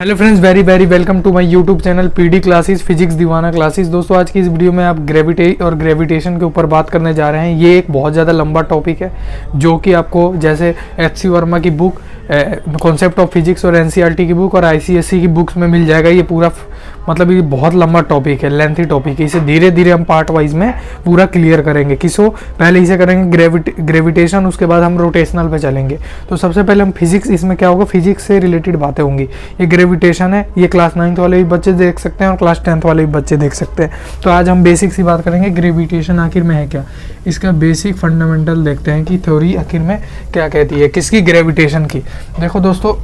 Hello friends, very very welcome to my YouTube channel PD classes physics Deewana classes. दोस्तों, आज की इस video में आप ग्रेविटी और ग्रेविटेशन के ऊपर बात करने जा रहे हैं। ये एक बहुत ज़्यादा लंबा टॉपिक है जो कि आपको जैसे एच.सी. वर्मा की बुक कॉन्सेप्ट ऑफ फिजिक्स और एनसीईआरटी की बुक और आईसीएसई की बुक्स में मिल जाएगा। ये पूरा मतलब ये बहुत लंबा टॉपिक है, लेंथी टॉपिक है। इसे धीरे धीरे हम पार्ट वाइज में पूरा क्लियर करेंगे। किसो पहले इसे करेंगे ग्रेविटेशन, उसके बाद हम रोटेशनल पे चलेंगे। तो सबसे पहले हम फिजिक्स, इसमें क्या होगा, फिजिक्स से रिलेटेड बातें होंगी। ये ग्रेविटेशन है, ये क्लास 9th वाले भी बच्चे देख सकते हैं और क्लास 10th वाले भी बच्चे देख सकते हैं। तो आज हम बेसिक सी बात करेंगे, ग्रेविटेशन आखिर में है क्या, इसका बेसिक फंडामेंटल देखते हैं कि थ्योरी आखिर में क्या कहती है, किसकी, ग्रेविटेशन की। देखो दोस्तों,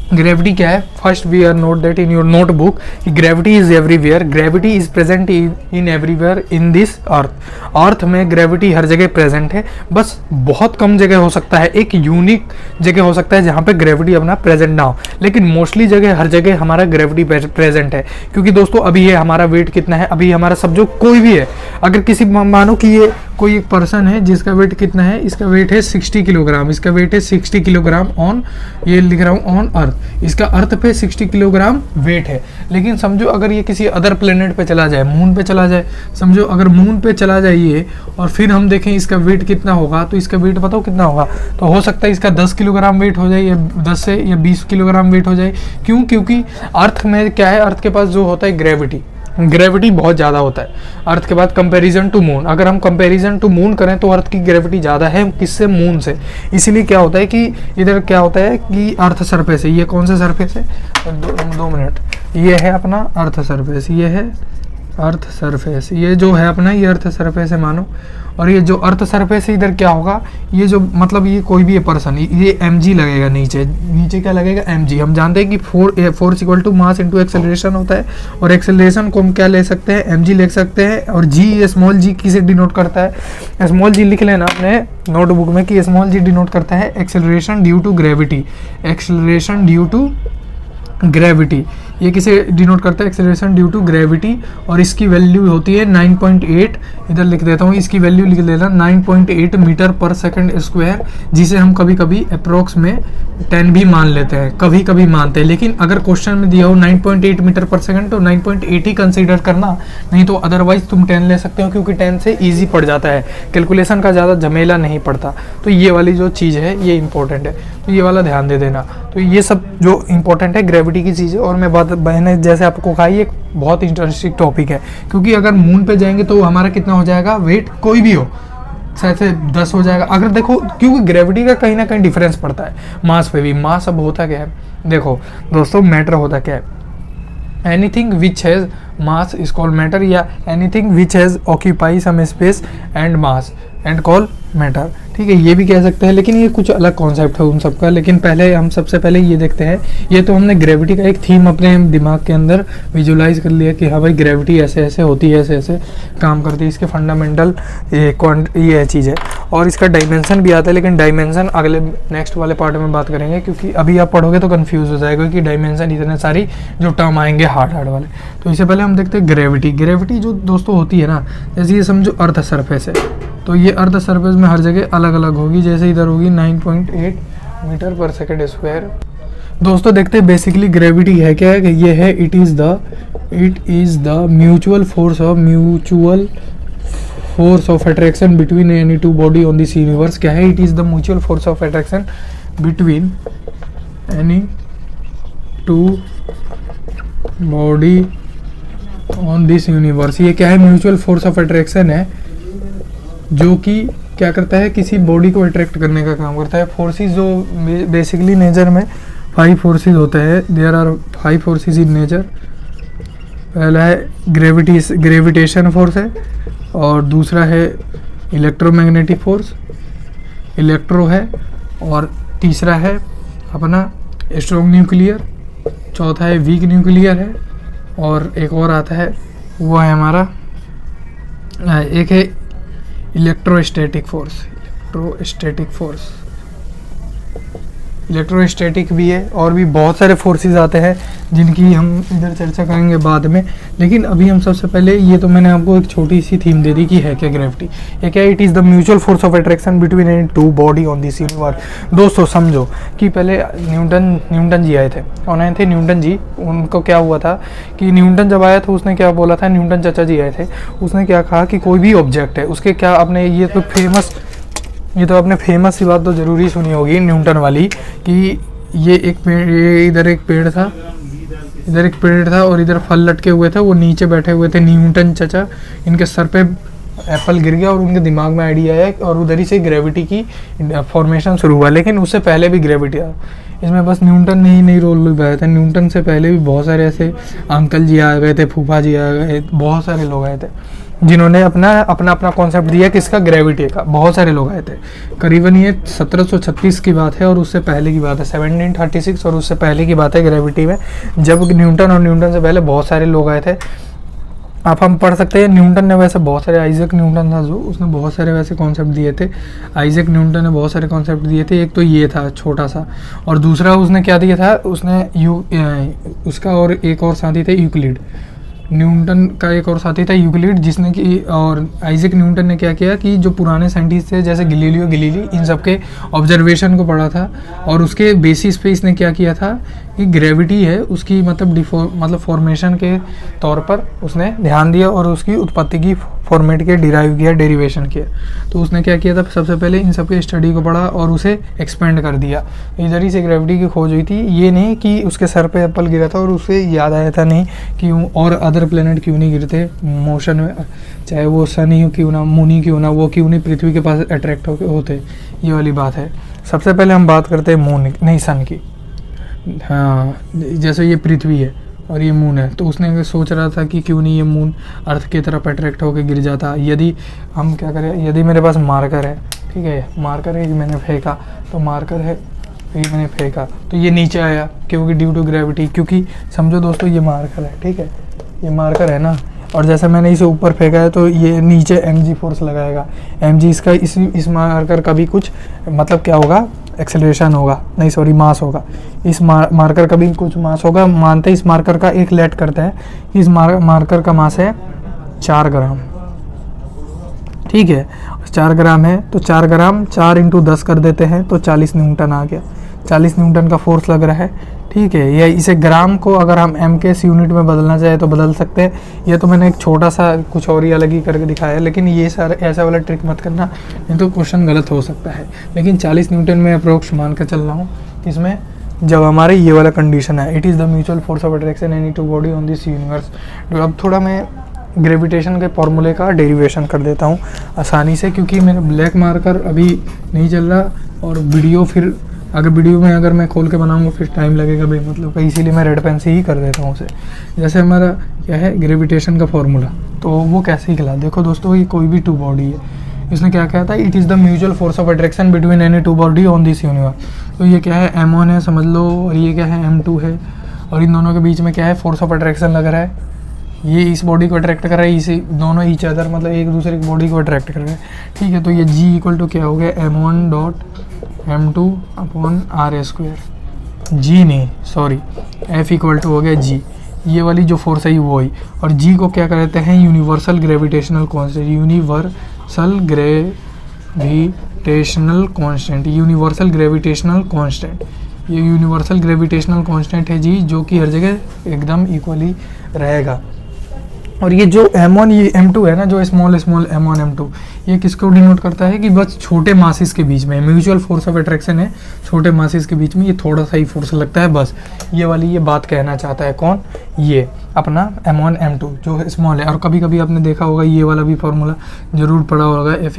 ग्रेविटी क्या है। First we are note that in your notebook, gravity is everywhere, gravity is present in everywhere in this earth. Earth में ग्रेविटी हर जगह प्रेजेंट है, बस बहुत कम जगह हो सकता है, एक यूनिक जगह हो सकता है जहाँ पे ग्रेविटी अपना प्रेजेंट ना हो, लेकिन मोस्टली जगह हर जगह हमारा ग्रेविटी प्रेजेंट है। क्योंकि दोस्तों अभी ये हमारा वेट कितना है, अभी हमारा सब जो कोई भी है, अगर किसी मानो कि ये कोई एक पर्सन है जिसका वेट कितना है, इसका वेट है 60 किलोग्राम, इसका वेट है 60 किलोग्राम ऑन, ये लिख रहा हूँ ऑन अर्थ, इसका अर्थ पे 60 किलोग्राम वेट है। लेकिन समझो अगर ये किसी अदर प्लेनेट पे चला जाए, मून पे चला जाए, समझो अगर मून पे चला जाइए और फिर हम देखें इसका वेट कितना होगा, तो इसका वेट बताओ कितना होगा। तो हो सकता है इसका 10 किलोग्राम वेट हो जाए, या 10 से या 20 किलोग्राम वेट हो जाए। क्यों? क्योंकि अर्थ में क्या है, अर्थ के पास जो होता है ग्रेविटी बहुत ज़्यादा होता है अर्थ के बाद कंपैरिजन टू मून। अगर हम कंपैरिजन टू मून करें तो अर्थ की ग्रेविटी ज़्यादा है, किससे, मून से। इसीलिए क्या होता है कि इधर क्या होता है कि अर्थ सरफेस है, ये कौन सा सरफेस है, दो मिनट, ये है अपना अर्थ सरफेस, ये है अर्थ सरफेस, ये जो है अपना, ये अर्थ सरफेस है मानो। और ये जो अर्थ सरफेस है, इधर क्या होगा, ये जो मतलब ये कोई भी पर्सन, ये mg लगेगा, नीचे क्या लगेगा, mg। हम जानते हैं कि force equal to mass into acceleration होता है, और एक्सेलरेशन को हम क्या ले सकते हैं, mg ले सकते हैं। और g, स्मॉल g किसे डिनोट करता है, स्मॉल g लिख लेना अपने नोटबुक में कि स्मॉल g डिनोट करता है acceleration due to gravity, acceleration due to gravity. ये किसे डिनोट करता है, एक्सेलरेशन ड्यू टू ग्रेविटी। और इसकी वैल्यू होती है 9.8, इधर लिख देता हूँ, इसकी वैल्यू लिख देना 9.8 मीटर पर सेकंड स्क्वायर, जिसे हम कभी कभी अप्रोक्स में 10 भी मान लेते हैं, कभी कभी मानते हैं। लेकिन अगर क्वेश्चन में दिया हो 9.8 मीटर पर सेकंड तो 9.8 ही कंसीडर करना, नहीं तो अदरवाइज तुम 10 ले सकते हो, क्योंकि 10 से ईजी पड़ जाता है, कैलकुलेशन का ज़्यादा झमेला नहीं पड़ता। तो ये वाली जो चीज़ है ये इंपॉर्टेंट है, तो ये वाला ध्यान दे देना। तो ये सब जो इंपॉर्टेंट है ग्रेविटी की चीज़ है। और मैं बात मैंने जैसे आपको कहा, ये एक बहुत इंटरेस्टिंग टॉपिक है, क्योंकि अगर मून पे जाएंगे तो हमारा कितना हो जाएगा वेट, कोई भी हो, शायद से 10 हो जाएगा। अगर देखो, क्योंकि ग्रेविटी का कहीं ना कहीं डिफरेंस पड़ता है मास पे भी। मास अब होता क्या है, देखो दोस्तों, मैटर होता क्या है, anything which has mass is called matter, या anything which has occupy some space and mass and call matter. ठीक है, ये भी कह सकते हैं, लेकिन ये कुछ अलग कॉन्सेप्ट है उन सबका। लेकिन पहले हम सबसे पहले ये देखते हैं, ये तो हमने ग्रेविटी का एक थीम अपने दिमाग के अंदर विजुलाइज कर लिया कि हाँ भाई ग्रेविटी ऐसे ऐसे होती है, ऐसे ऐसे काम करती है, इसके फंडामेंटल ये चीज़ है। और इसका डायमेंशन भी आता है, लेकिन डायमेंशन अगले नेक्स्ट वाले पार्ट में बात करेंगे, क्योंकि अभी आप पढ़ोगे तो कन्फ्यूज़ हो जाएगा कि डायमेंशन इतने सारी जो टर्म आएंगे हार्ड वाले। तो इससे पहले हम देखते हैं ग्रेविटी जो दोस्तों होती है ना, जैसे ये समझो अर्थ सरफेस है, तो ये अर्थ सरफेस में हर जगह अलग अलग होगी। जैसे इधर होगी 9.8 मीटर पर सेकंड स्क्वायर। दोस्तों देखते हैं बेसिकली ग्रेविटी है क्या है, कि ये है it is the mutual force of attraction between any two body on this universe. क्या है, it is the mutual force of attraction between any two body on this universe. ये क्या है, म्यूचुअल फोर्स ऑफ अट्रैक्शन है, जो कि क्या करता है, किसी बॉडी को अट्रैक्ट करने का काम करता है। फोर्सेस जो बेसिकली नेचर में 5 फोर्सेस होते हैं, there are 5 forces in nature. पहला है ग्रेविटेशन फोर्स है, और दूसरा है इलेक्ट्रोमैग्नेटिक फोर्स, इलेक्ट्रो है, और तीसरा है अपना स्ट्रॉन्ग न्यूक्लियर, चौथा है वीक न्यूक्लियर है, और एक और आता है वो है हमारा, एक है इलेक्ट्रोस्टैटिक फोर्स। इलेक्ट्रोस्टैटिक भी है, और भी बहुत सारे फोर्सेस आते हैं जिनकी हम इधर चर्चा करेंगे बाद में। लेकिन अभी हम सबसे पहले, ये तो मैंने आपको एक छोटी सी थीम दे दी कि है क्या ग्रेविटी। ये क्या, it is the mutual force of attraction between any two body on this universe. दोस्तों समझो कि पहले न्यूटन जी आए थे, कौन आए थे, न्यूटन जी। उनको क्या हुआ था कि न्यूटन जब आया था उसने क्या बोला था, न्यूटन चाचा जी आए थे, उसने क्या कहा कि कोई भी ऑब्जेक्ट है उसके क्या, अपने ये तो आपने फेमस सी बात तो ज़रूर ही सुनी होगी न्यूटन वाली, कि ये एक पेड़, ये इधर एक पेड़ था, इधर एक पेड़ था और इधर फल लटके हुए थे, वो नीचे बैठे हुए थे न्यूटन चाचा, इनके सर पे एप्पल गिर गया और उनके दिमाग में आइडिया आया और उधर ही से ग्रेविटी की फॉर्मेशन शुरू हुआ। लेकिन उससे पहले भी ग्रेविटी था, इसमें बस न्यूटन ने ही नहीं रोल निभाया था, न्यूटन से पहले भी बहुत सारे ऐसे अंकल जी आ गए थे, फूफा जी आ गए, बहुत सारे लोग आए थे जिन्होंने अपना कॉन्सेप्ट दिया किसका, ग्रेविटी का। बहुत सारे लोग आए थे, करीबन ये 1736 की बात है और उससे पहले की बात है, 1736 और उससे पहले की बात है ग्रेविटी में, जब न्यूटन और न्यूटन से पहले बहुत सारे लोग आए थे। आप हम पढ़ सकते हैं, न्यूटन ने वैसे बहुत सारे, आइजैक न्यूटन था जो, उसने बहुत सारे वैसे कॉन्सेप्ट दिए थे, आइजैक न्यूटन ने बहुत सारे कॉन्सेप्ट दिए थे। एक तो ये था छोटा सा, और दूसरा उसने क्या दिया था, उसने उसका और एक और साथी थे यूक्लिड, न्यूटन का एक और साथी था यूक्लिड, जिसने कि, और आइजैक न्यूटन ने क्या किया कि जो पुराने साइंटिस्ट थे जैसे गैलीलियो गैलीली, इन सब के ऑब्जर्वेशन को पढ़ा था और उसके बेसिस पे इसने क्या किया था कि ग्रेविटी है उसकी मतलब फॉर्मेशन के तौर पर उसने ध्यान दिया और उसकी उत्पत्ति की फॉर्मेट के डिराइव किया, डेरिवेशन किया। तो उसने क्या किया था, सबसे पहले इन सब के स्टडी को पढ़ा और उसे एक्सपेंड कर दिया। इधर ही से ग्रेविटी की खोज हुई थी, ये नहीं कि उसके सर पे एप्पल गिरा था और उसे याद आया था नहीं कि और अदर प्लेनेट क्यों नहीं गिरते मोशन में, चाहे वो सन ही क्यों ना, मून ही क्यों ना, वो क्यों नहीं पृथ्वी के पास अट्रैक्ट होते, ये वाली बात है। सबसे पहले हम बात करते हैं मून नहीं सन की। हाँ, जैसे ये पृथ्वी है और ये मून है, तो उसने सोच रहा था कि क्यों नहीं ये मून अर्थ की तरफ अट्रैक्ट होकर गिर जाता। यदि हम क्या करें, यदि मेरे पास मार्कर है, ठीक है, मार्कर है, मैंने फेंका, तो मार्कर है, ये मैंने फेंका तो ये नीचे आया, क्योंकि ड्यू टू ग्रेविटी, क्योंकि समझो दोस्तों ये मार्कर है, ठीक है, ये मार्कर है ना, और जैसे मैंने इसे ऊपर फेंका है तो ये नीचे mg फोर्स लगाएगा, mg इसका इस मार्कर का भी कुछ मतलब क्या होगा, एक्सेलरेशन होगा, नहीं सॉरी मास होगा, इस मार्कर का भी कुछ मास होगा। मानते हैं इस मार्कर का एक लेट करते हैं, इस मार्कर का मास है 4 ग्राम, ठीक है, 4 ग्राम है, तो 4 ग्राम 4 × 10 कर देते हैं तो 40 न्यूटन आ गया, 40 न्यूटन का फोर्स लग रहा है, ठीक है। या इसे ग्राम को अगर हम एम के यूनिट में बदलना चाहे तो बदल सकते हैं। ये तो मैंने एक छोटा सा कुछ और ही अलग ही करके दिखाया है, लेकिन ये सारा ऐसा वाला ट्रिक मत करना, नहीं तो क्वेश्चन गलत हो सकता है। लेकिन 40 न्यूटन में अप्रोक्स मान कर चल रहा हूँ, इसमें जब हमारे ये वाला कंडीशन है, it is the mutual force of attraction any two body on this universe. अब थोड़ा मैं ग्रेविटेशन के फॉर्मूले का डेरिवेशन कर देता हूँ आसानी से, क्योंकि मेरा ब्लैक मार्कर अभी नहीं चल रहा और वीडियो फिर वीडियो में अगर मैं खोल के बनाऊंगा फिर टाइम लगेगा भाई, मतलब का, इसीलिए मैं रेड पेन से ही कर देता हूँ उसे। जैसे हमारा क्या है ग्रेविटेशन का फॉर्मूला, तो वो कैसे ही खिला, देखो दोस्तों ये कोई भी 2 बॉडी है, इसने क्या कहा था, it is the mutual force of attraction between any 2 body on this universe. तो ये क्या है, m1 है समझ लो, और ये क्या है m2 है, और इन दोनों के बीच में क्या है, फोर्स ऑफ अट्रैक्शन लग रहा है, ये इस बॉडी को अट्रैक्ट कर रहा है, इसी दोनों ईच अदर मतलब एक दूसरे की बॉडी को अट्रैक्ट कर रहे हैं, ठीक है। तो ये G = क्या हो गया, m1.m2/r², G नहीं सॉरी, F = हो गया G, ये वाली जो फोर्स है वो ही, और G को क्या कहते हैं, universal gravitational constant, universal gravitational constant, universal gravitational constant, ये यूनिवर्सल ग्रेविटेशनल कांस्टेंट है जी, जो कि हर जगह एकदम इक्वली रहेगा। और ये जो m1 ये m2 है ना, जो स्मॉल m1 m2, ये किसको डिनोट करता है कि बस छोटे मासेस के बीच में म्यूचुअल फोर्स ऑफ अट्रैक्शन है, छोटे मासेस के बीच में ये थोड़ा सा ही फोर्स लगता है, बस ये वाली ये बात कहना चाहता है कौन, ये अपना m1 m2 जो स्मॉल है। और कभी कभी आपने देखा होगा ये वाला भी फॉर्मूला जरूर पढ़ा होगा, F =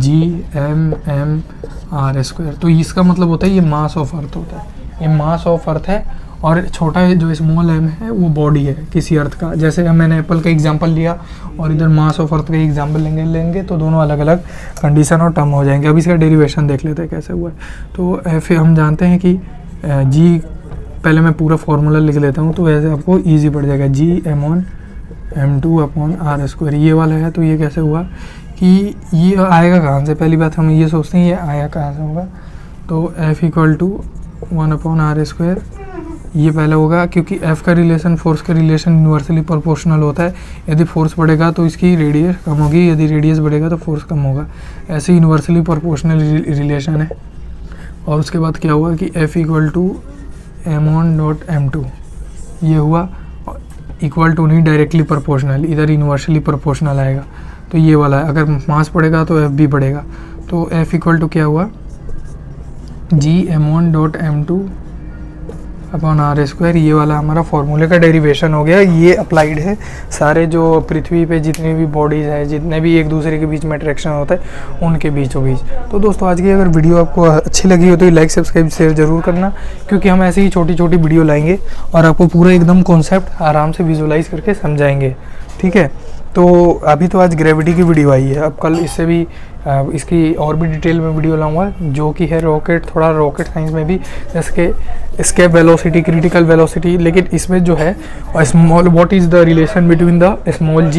G/m/r²। तो इसका मतलब होता है ये मास ऑफ अर्थ होता है, ये मास ऑफ अर्थ है, और छोटा जो स्मॉल m है वो बॉडी है किसी अर्थ का। जैसे मैंने एप्पल का एग्जांपल लिया और इधर मास ऑफ अर्थ का एग्जांपल लेंगे तो दोनों अलग अलग कंडीशन और टर्म हो जाएंगे। अब इसका डेरिवेशन देख लेते हैं कैसे हुआ है। तो फिर हम जानते हैं कि जी, पहले मैं पूरा फार्मूला लिख लेता हूँ तो ऐसे आपको ईजी पड़ जाएगा, G/m1m2/r², ये वाला है। तो ये कैसे हुआ कि ये आएगा कहाँ से, पहली बात हम ये सोचते हैं ये आया कहाँ से होगा, तो F इक्वल टू 1/r², ये पहले होगा क्योंकि F का रिलेशन फोर्स का रिलेशन यूनिवर्सली प्रोपोर्शनल होता है। यदि फोर्स बढ़ेगा तो इसकी रेडियस कम होगी, यदि रेडियस बढ़ेगा तो फोर्स कम होगा। ऐसे यूनिवर्सली प्रोपोर्शनल रिलेशन है। और उसके बाद क्या हुआ कि F इक्वल टू m1.m2, ये हुआ इक्वल टू नहीं, डायरेक्टली प्रोपोर्शनल, इधर यूनिवर्सली प्रोपोर्शनल आएगा। तो ये वाला है, अगर मास बढ़ेगा तो F भी बढ़ेगा। तो F इक्वल टू क्या हुआ, Gm1.m2/r², ये वाला हमारा फॉर्मूले का डेरिवेशन हो गया। ये अप्लाइड है सारे जो पृथ्वी पे जितनी भी बॉडीज़ हैं, जितने भी एक दूसरे के बीच में अट्रैक्शन होता है, उनके बीचों बीच। तो दोस्तों आज की अगर वीडियो आपको अच्छी लगी हो तो लाइक सब्सक्राइब शेयर ज़रूर करना, क्योंकि हम ऐसे ही छोटी छोटी वीडियो लाएंगे और आपको पूरा एकदम कॉन्सेप्ट आराम से विजुलाइज करके समझाएंगे। ठीक है, तो अभी तो आज ग्रेविटी की वीडियो आई है, अब कल इससे भी इसकी और भी डिटेल में वीडियो लाऊंगा, जो कि है रॉकेट, थोड़ा रॉकेट साइंस में भी, जैसे एस्केप वेलोसिटी, क्रिटिकल वेलोसिटी। लेकिन इसमें जो है small, what is the relation between the small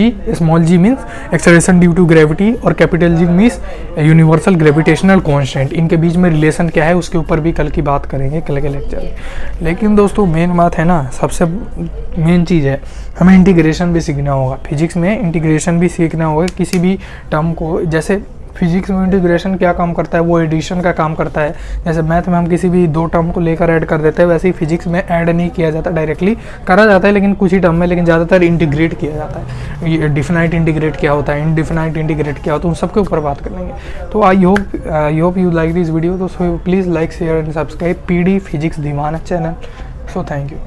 G means acceleration due to gravity, और capital G means universal gravitational constant. इनके बीच में रिलेशन क्या है उसके ऊपर भी कल की बात करेंगे, कल के लेक्चर में। लेकिन दोस्तों मेन बात है ना, सबसे मेन चीज़ है हमें इंटीग्रेशन भी सीखना होगा। फिजिक्स में इंटीग्रेशन भी सीखना होगा किसी भी टर्म को। जैसे फिजिक्स में इंटीग्रेशन क्या काम करता है, वो एडिशन का काम करता है। जैसे मैथ में हम किसी भी दो टर्म को लेकर ऐड कर देते हैं, वैसे ही फिजिक्स में ऐड नहीं किया जाता, डायरेक्टली करा जाता है लेकिन कुछ ही टर्म में, लेकिन ज़्यादातर इंटीग्रेट किया जाता है। ये डिफिनाइट इंटीग्रेट क्या होता है, इनडिफिनाइट इंटीग्रेट क्या होता है, उन सबके ऊपर बात कर लेंगे। तो I hope you like this video. तो please like share and subscribe PD physics Deewana channel. So thank you.